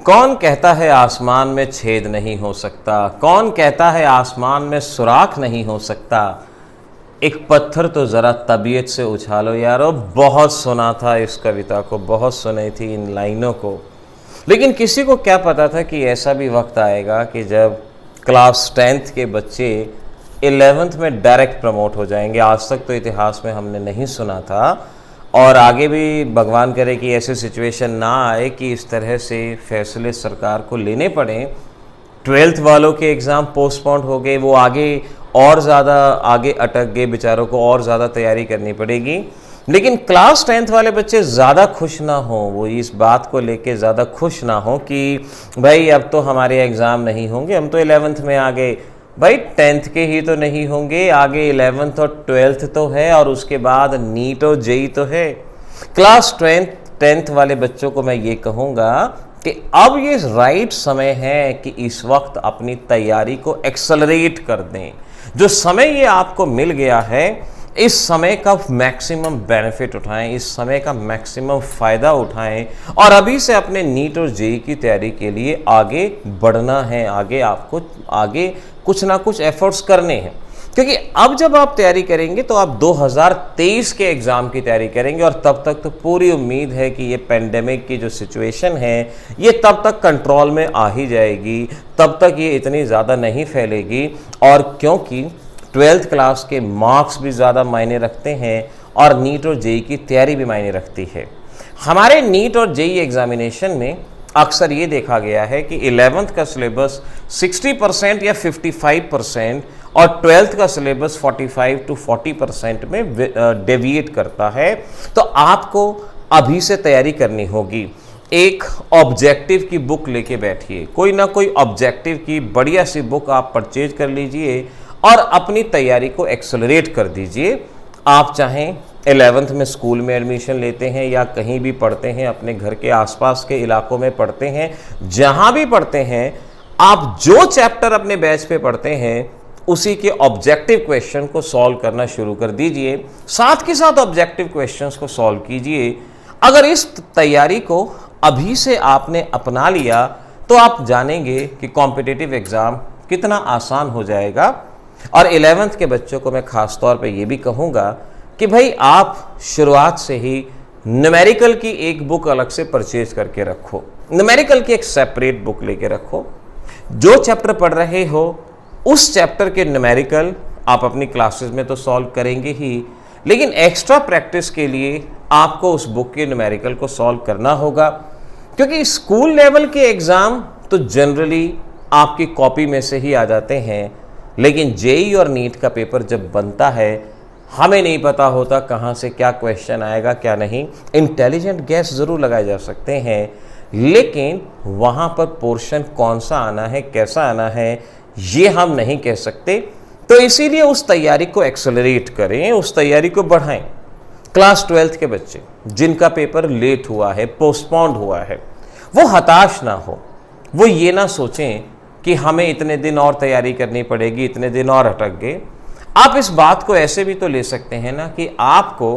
कौन कहता है आसमान में छेद नहीं हो सकता, कौन कहता है आसमान में सुराख नहीं हो सकता, एक पत्थर तो ज़रा तबीयत से उछालो यारो। बहुत सुना था इस कविता को, बहुत सुनी थी इन लाइनों को, लेकिन किसी को क्या पता था कि ऐसा भी वक्त आएगा कि जब क्लास 10th के बच्चे 11th में डायरेक्ट प्रमोट हो जाएंगे। आज तक तो इतिहास में हमने नहीं सुना था, और आगे भी भगवान करे कि ऐसी सिचुएशन ना आए कि इस तरह से फैसले सरकार को लेने पड़े। 12th वालों के एग्ज़ाम पोस्टपोन्ड हो गए, वो आगे और ज़्यादा आगे अटक गए, बेचारों को और ज़्यादा तैयारी करनी पड़ेगी। लेकिन क्लास 10th वाले बच्चे ज़्यादा खुश ना हों, वो इस बात को लेके ज़्यादा खुश ना हों कि भाई अब तो हमारे एग्ज़ाम नहीं होंगे, हम तो 11th में आ गए। भाई 10th के ही तो नहीं होंगे, आगे 11th और 12th तो है, और उसके बाद नीट और जेई तो है। क्लास 10th वाले बच्चों को मैं ये कहूँगा कि अब ये राइट समय है कि इस वक्त अपनी तैयारी को एक्सेलरेट कर दें। जो समय ये आपको मिल गया है, इस समय का मैक्सिमम बेनिफिट उठाएं, इस समय का मैक्सिमम फ़ायदा उठाएं, और अभी से अपने नीट और जेई की तैयारी के लिए आगे बढ़ना है। आपको आगे कुछ ना कुछ एफर्ट्स करने हैं, क्योंकि अब जब आप तैयारी करेंगे तो आप 2023 के एग्ज़ाम की तैयारी करेंगे, और तब तक तो पूरी उम्मीद है कि ये पेंडेमिक की जो सिचुएशन है ये तब तक कंट्रोल में आ ही जाएगी, तब तक ये इतनी ज़्यादा नहीं फैलेगी। और क्योंकि 12th क्लास के मार्क्स भी ज़्यादा मायने रखते हैं, और नीट और जेई की तैयारी भी मायने रखती है। हमारे नीट और जेई एग्जामिनेशन में अक्सर ये देखा गया है कि 11th का सिलेबस 60% या 55% और 12th का सिलेबस 45 to 40% में डेविएट करता है। तो आपको अभी से तैयारी करनी होगी। एक ऑब्जेक्टिव की बुक लेके बैठिए, कोई ना कोई ऑब्जेक्टिव की बढ़िया सी बुक आप परचेज कर लीजिए और अपनी तैयारी को एक्सेलरेट कर दीजिए। आप चाहें 11th में स्कूल में एडमिशन लेते हैं या कहीं भी पढ़ते हैं, अपने घर के आसपास के इलाकों में पढ़ते हैं, जहां भी पढ़ते हैं, आप जो चैप्टर अपने बैच पे पढ़ते हैं उसी के ऑब्जेक्टिव क्वेश्चन को सॉल्व करना शुरू कर दीजिए। साथ के साथ ऑब्जेक्टिव क्वेश्चंस को सॉल्व कीजिए। अगर इस तैयारी को अभी से आपने अपना लिया तो आप जानेंगे कि कॉम्पिटिटिव एग्ज़ाम कितना आसान हो जाएगा। और 11th के बच्चों को मैं ख़ास तौर पे ये भी कहूँगा कि भाई आप शुरुआत से ही न्यूमेरिकल की एक बुक अलग से परचेज करके रखो, न्यूमेरिकल की एक सेपरेट बुक लेके रखो। जो चैप्टर पढ़ रहे हो उस चैप्टर के न्यूमेरिकल आप अपनी क्लासेस में तो सॉल्व करेंगे ही, लेकिन एक्स्ट्रा प्रैक्टिस के लिए आपको उस बुक के न्यूमेरिकल को सॉल्व करना होगा, क्योंकि स्कूल लेवल के एग्ज़ाम तो जनरली आपकी कॉपी में से ही आ जाते हैं, लेकिन जेई और नीट का पेपर जब बनता है हमें नहीं पता होता कहाँ से क्या क्वेश्चन आएगा क्या नहीं। इंटेलिजेंट गैस ज़रूर लगाए जा सकते हैं, लेकिन वहाँ पर पोर्शन कौन सा आना है, कैसा आना है, ये हम नहीं कह सकते। तो इसीलिए उस तैयारी को एक्सेलरेट करें, उस तैयारी को बढ़ाएं। क्लास 12th के बच्चे जिनका पेपर लेट हुआ है, पोस्टपोन्ड हुआ है, वो हताश ना हो, वो ये ना सोचें कि हमें इतने दिन और तैयारी करनी पड़ेगी, इतने दिन और अटक गए। आप इस बात को ऐसे भी तो ले सकते हैं ना कि आपको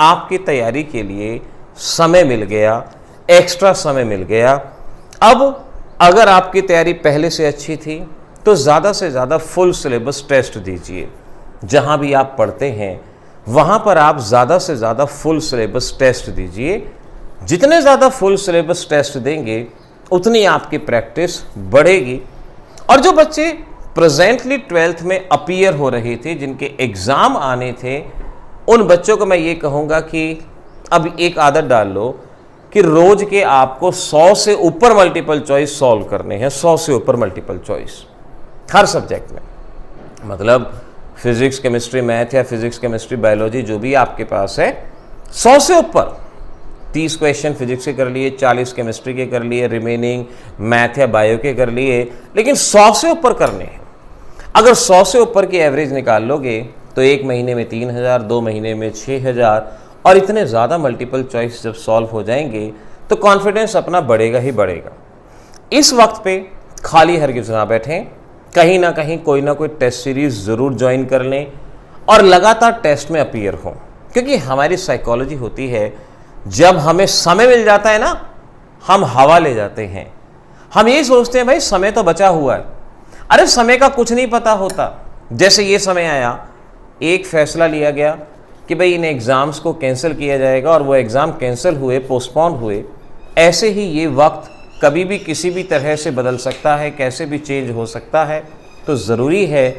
आपकी तैयारी के लिए समय मिल गया, एक्स्ट्रा समय मिल गया। अब अगर आपकी तैयारी पहले से अच्छी थी तो ज़्यादा से ज़्यादा फुल सिलेबस टेस्ट दीजिए। जहाँ भी आप पढ़ते हैं वहाँ पर आप ज़्यादा से ज़्यादा फुल सिलेबस टेस्ट दीजिए। जितने ज़्यादा फुल सिलेबस टेस्ट देंगे उतनी आपकी प्रैक्टिस बढ़ेगी। और जो बच्चे प्रेजेंटली 12th में अपीयर हो रहे थे, जिनके एग्ज़ाम आने थे, उन बच्चों को मैं ये कहूँगा कि अब एक आदत डाल लो कि रोज़ के आपको 100 से ऊपर मल्टीपल चॉइस सॉल्व करने हैं। 100 से ऊपर मल्टीपल चॉइस हर सब्जेक्ट में, मतलब फिज़िक्स केमिस्ट्री मैथ या फिज़िक्स केमिस्ट्री बायोलॉजी जो भी आपके पास है, 100 से ऊपर 30 क्वेश्चन फिजिक्स के कर लिए, 40 केमिस्ट्री के कर लिए, रिमेनिंग मैथ या बायो के कर लिए, लेकिन 100 से ऊपर करने हैं। अगर 100 से ऊपर की एवरेज निकाल लोगे तो एक महीने में 3000, 2 महीने में 6000, और इतने ज़्यादा मल्टीपल चॉइस जब सॉल्व हो जाएंगे तो कॉन्फिडेंस अपना बढ़ेगा ही बढ़ेगा। इस वक्त पे खाली हरगिज़ ना बैठें, कहीं ना कहीं कोई ना कोई टेस्ट सीरीज़ ज़रूर ज्वाइन कर लें और लगातार टेस्ट में अपीयर हों, क्योंकि हमारी साइकोलॉजी होती है जब हमें समय मिल जाता है ना, हम हवा ले जाते हैं, हम यही सोचते हैं भाई समय तो बचा हुआ है। अरे समय का कुछ नहीं पता होता। जैसे ये समय आया, एक फैसला लिया गया कि भाई इन एग्ज़ाम्स को कैंसिल किया जाएगा और वो एग्ज़ाम कैंसिल हुए, पोस्टपोन हुए। ऐसे ही ये वक्त कभी भी किसी भी तरह से बदल सकता है, कैसे भी चेंज हो सकता है। तो ज़रूरी है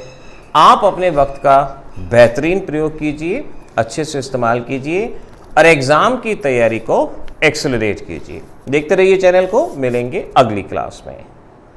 आप अपने वक्त का बेहतरीन प्रयोग कीजिए, अच्छे से इस्तेमाल कीजिए और एग्ज़ाम की तैयारी को एक्सेलरेट कीजिए। देखते रहिए चैनल को, मिलेंगे अगली क्लास में।